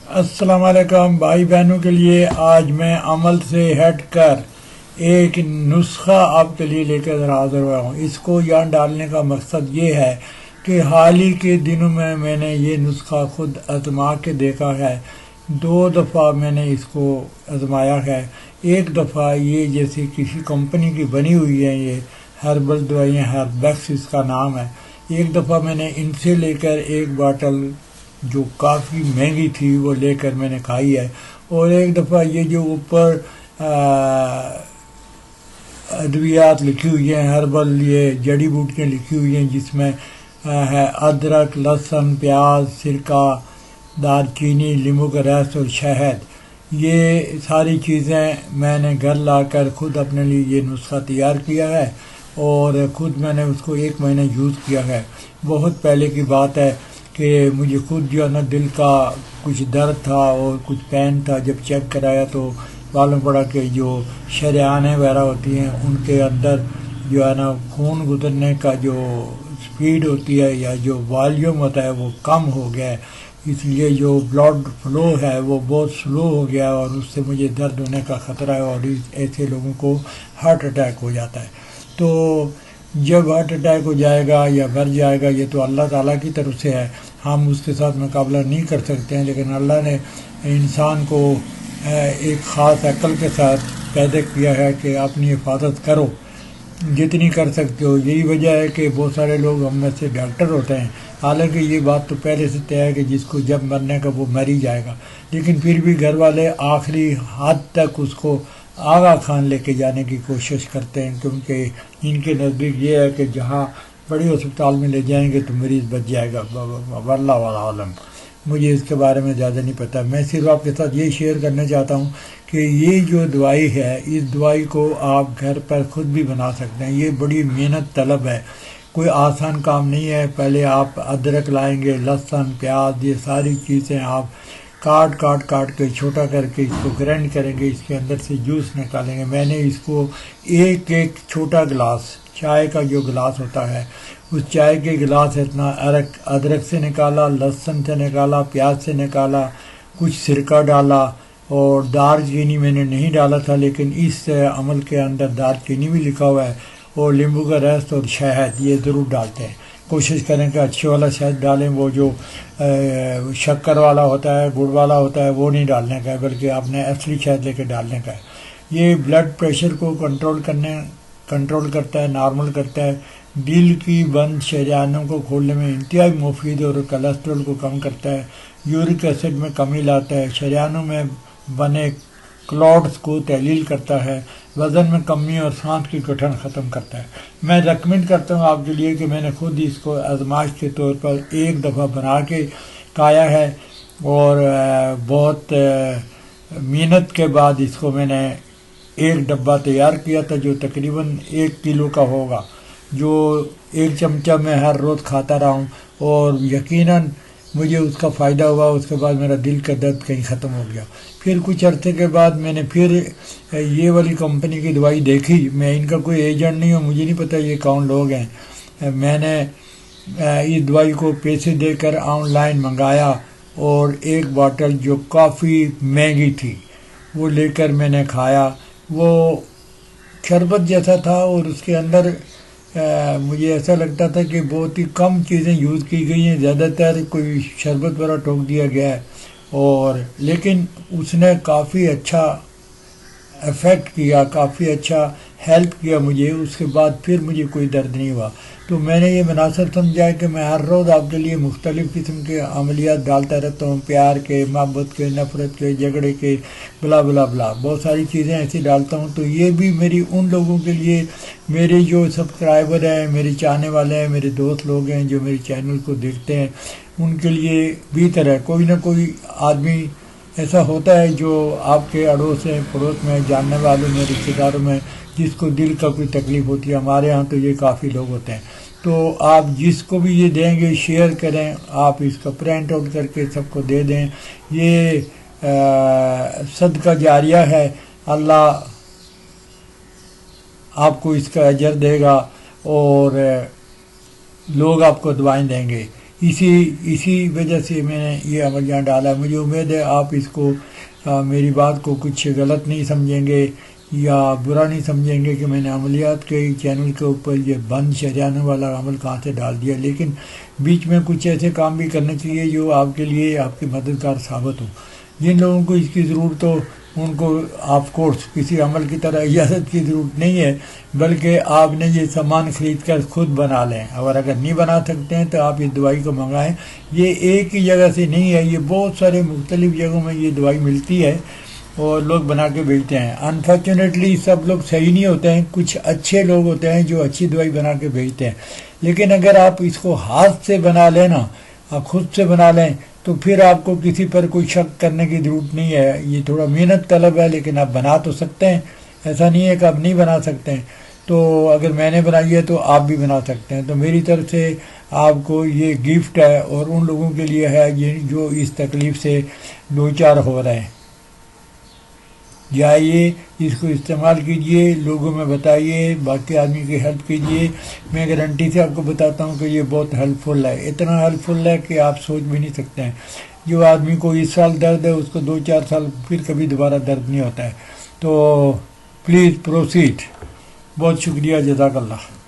السلام علیکم بھائی بہنوں کے لیے آج میں عمل سے ہٹ کر ایک نسخہ آپ کے لیے لے کر حاضر ہوا ہوں۔ اس کو یہاں ڈالنے کا مقصد یہ ہے کہ حال ہی کے دنوں میں نے یہ نسخہ خود آزما کے دیکھا ہے۔ 2 دفعہ میں نے اس کو آزمایا ہے۔ ایک دفعہ یہ جیسے کسی کمپنی کی بنی ہوئی ہے، یہ ہربل دوائیاں، ہربیکس اس کا نام ہے۔ ایک دفعہ میں نے ان سے لے کر ایک باٹل جو کافی مہنگی تھی وہ لے کر میں نے کھائی ہے، اور ایک دفعہ یہ جو اوپر ادویات لکھی ہوئی ہیں، ہربل یہ جڑی بوٹیاں لکھی ہوئی ہیں، جس میں ہے ادرک، لہسن، پیاز، سرکہ، دار چینی، لیموں کا رس اور شہد۔ یہ ساری چیزیں میں نے گھر لا کر خود اپنے لیے یہ نسخہ تیار کیا ہے، اور خود میں نے اس کو 1 مہینہ یوز کیا ہے۔ بہت پہلے کی بات ہے کہ مجھے خود جو ہے نا دل کا کچھ درد تھا اور کچھ پین تھا۔ جب چیک کرایا تو معلوم پڑا کہ جو شریانیں وغیرہ ہوتی ہیں ان کے اندر جو ہے نا خون گزرنے کا جو سپیڈ ہوتی ہے یا جو والیوم ہوتا ہے وہ کم ہو گیا ہے، اس لیے جو بلڈ فلو ہے وہ بہت سلو ہو گیا، اور اس سے مجھے درد ہونے کا خطرہ ہے، اور ایسے لوگوں کو ہارٹ اٹیک ہو جاتا ہے۔ تو جب ہارٹ اٹیک ہو جائے گا یا مر جائے گا یہ تو اللہ تعالیٰ کی طرف سے ہے، ہم اس کے ساتھ مقابلہ نہیں کر سکتے ہیں، لیکن اللہ نے انسان کو ایک خاص عقل کے ساتھ پیدا کیا ہے کہ اپنی حفاظت کرو جتنی کر سکتے ہو۔ یہی وجہ ہے کہ بہت سارے لوگ ہم میں سے ڈاکٹر ہوتے ہیں، حالانکہ یہ بات تو پہلے سے طے ہے کہ جس کو جب مرنے کا وہ مر ہی جائے گا، لیکن پھر بھی گھر والے آخری حد تک اس کو آگاہ خان لے کے جانے کی کوشش کرتے ہیں، کیونکہ ان کے نزدیک یہ ہے کہ جہاں بڑی ہسپتال میں لے جائیں گے تو مریض بچ جائے گا۔ واللہ عالم، مجھے اس کے بارے میں زیادہ نہیں پتہ۔ میں صرف آپ کے ساتھ یہ شیئر کرنا چاہتا ہوں کہ یہ جو دوائی ہے، اس دوائی کو آپ گھر پر خود بھی بنا سکتے ہیں۔ یہ بڑی محنت طلب ہے، کوئی آسان کام نہیں ہے۔ پہلے آپ ادرک لائیں گے، لہسن، پیاز، یہ ساری چیزیں آپ کاٹ کے چھوٹا کر کے اس کو گرائنڈ کریں گے، اس کے اندر سے جوس نکالیں گے۔ میں نے اس کو ایک چھوٹا گلاس، چائے کا جو گلاس ہوتا ہے، اس چائے کے گلاس اتنا ادرک سے نکالا، لہسن سے نکالا، پیاز سے نکالا، کچھ سرکہ ڈالا، اور دار چینی میں نے نہیں ڈالا تھا، لیکن اس عمل کے اندر دار چینی بھی لکھا ہوا ہے، اور لیموں کا رس اور شہد یہ ضرور ڈالتے ہیں۔ کوشش کریں کہ اچھے والا شہد ڈالیں، وہ جو شکر والا ہوتا ہے، گڑ والا ہوتا ہے، وہ نہیں ڈالنے کا ہے، بلکہ آپ نے اصلی شہد لے کے ڈالنے کا ہے۔ یہ بلڈ پریشر کو کنٹرول کرتا ہے، نارمل کرتا ہے، دل کی بند شریانوں کو کھولنے میں انتہائی مفید، اور کولیسٹرول کو کم کرتا ہے، یورک ایسڈ میں کمی لاتا ہے، شریانوں میں بنے کلاٹس کو تحلیل کرتا ہے، وزن میں کمی اور سانس کی گٹھن ختم کرتا ہے۔ میں ریکمینڈ کرتا ہوں آپ کے لیے کہ میں نے خود اس کو آزمائش کے طور پر 1 دفعہ بنا کے کھایا ہے، اور بہت محنت کے بعد اس کو میں نے 1 ڈبہ تیار کیا تھا، جو تقریباً 1 کلو کا ہوگا، جو 1 چمچہ میں ہر روز کھاتا رہا ہوں، اور یقیناً مجھے اس کا فائدہ ہوا۔ اس کے بعد میرا دل کا درد کہیں ختم ہو گیا۔ پھر کچھ عرصے کے بعد میں نے پھر یہ والی کمپنی کی دوائی دیکھی۔ میں ان کا کوئی ایجنٹ نہیں ہوں، مجھے نہیں پتہ یہ کون لوگ ہیں۔ میں نے اس دوائی کو پیسے دے کر آن لائن منگایا، اور ایک باٹل جو کافی مہنگی تھی وہ لے کر میں نے کھایا۔ وہ شربت جیسا تھا، اور اس کے اندر مجھے ایسا لگتا تھا کہ بہت ہی کم چیزیں یوز کی گئی ہیں، زیادہ تر کوئی شربت وغیرہ ٹوک دیا گیا ہے، اور لیکن اس نے کافی اچھا افیکٹ کیا، کافی اچھا ہیلپ کیا مجھے۔ اس کے بعد پھر مجھے کوئی درد نہیں ہوا۔ تو میں نے یہ مناسب سمجھا کہ میں ہر روز آپ کے لیے مختلف قسم کے عملیات ڈالتا رہتا ہوں، پیار کے، محبت کے، نفرت کے، جھگڑے کے، بلا بلا بلا، بہت ساری چیزیں ایسی ڈالتا ہوں۔ تو یہ بھی میری ان لوگوں کے لیے، میرے جو سبسکرائبر ہیں، میرے چاہنے والے ہیں، میرے دوست لوگ ہیں جو میرے چینل کو دیکھتے ہیں، ان کے لیے بہتر ہے۔ کوئی نہ کوئی آدمی ایسا ہوتا ہے جو آپ کے اڑوس ہے، پڑوس میں، جاننے والوں میں، رشتہ داروں میں، جس کو دل کا کوئی تکلیف ہوتی ہے۔ ہمارے ہاں تو یہ کافی لوگ ہوتے ہیں۔ تو آپ جس کو بھی یہ دیں گے شیئر کریں، آپ اس کا پرنٹ آؤٹ کر کے سب کو دے دیں۔ یہ صدقہ جاریہ ہے، اللہ آپ کو اس کا اجر دے گا، اور لوگ آپ کو دعائیں دیں گے۔ اسی وجہ سے میں نے یہ عمل یہاں ڈالا. مجھے امید ہے آپ اس کو میری بات کو کچھ غلط نہیں سمجھیں گے یا برا نہیں سمجھیں گے کہ میں نے عملیات کے چینل کے اوپر یہ بند شریانوں والا عمل کہاں سے ڈال دیا. لیکن بیچ میں کچھ ایسے کام بھی کرنے چاہیے جو آپ کے لیے آپ کے مددگار ثابت ہو. جن لوگوں کو اس کی ضرورت ہو ان کو آف کورس کسی عمل کی طرح اجازت کی ضرورت نہیں ہے، بلکہ آپ نے یہ سامان خرید کر خود بنا لیں. اور اگر نہیں بنا سکتے ہیں تو آپ اس دوائی کو منگائیں. یہ ایک ہی جگہ سے نہیں ہے، یہ بہت سارے مختلف جگہوں میں یہ دوائی ملتی ہے اور لوگ بنا کے بیچتے ہیں. انفارچونیٹلی سب لوگ صحیح نہیں ہوتے ہیں، کچھ اچھے لوگ ہوتے ہیں جو اچھی دوائی بنا کے بیچتے ہیں. لیکن اگر آپ اس کو ہاتھ سے بنا لیں نا، آپ خود سے بنا لیں، تو پھر آپ کو کسی پر کوئی شک کرنے کی ضرورت نہیں ہے. یہ تھوڑا محنت طلب ہے لیکن آپ بنا تو سکتے ہیں، ایسا نہیں ہے کہ آپ نہیں بنا سکتے ہیں. تو اگر میں نے بنائی ہے تو آپ بھی بنا سکتے ہیں. تو میری طرف سے آپ کو یہ گفٹ ہے، اور ان لوگوں کے لیے ہے جو اس تکلیف سے دوچار ہو رہے ہیں. جائیے اس کو استعمال کیجئے، لوگوں میں بتائیے، باقی آدمی کی ہیلپ کیجئے. میں گارنٹی سے آپ کو بتاتا ہوں کہ یہ بہت ہیلپ فل ہے، اتنا ہیلپ فل ہے کہ آپ سوچ بھی نہیں سکتے ہیں. جو آدمی کو اس سال درد ہے اس کو 2-4 سال پھر کبھی دوبارہ درد نہیں ہوتا ہے. تو پلیز پروسیڈ. بہت شکریہ، جزاک اللہ.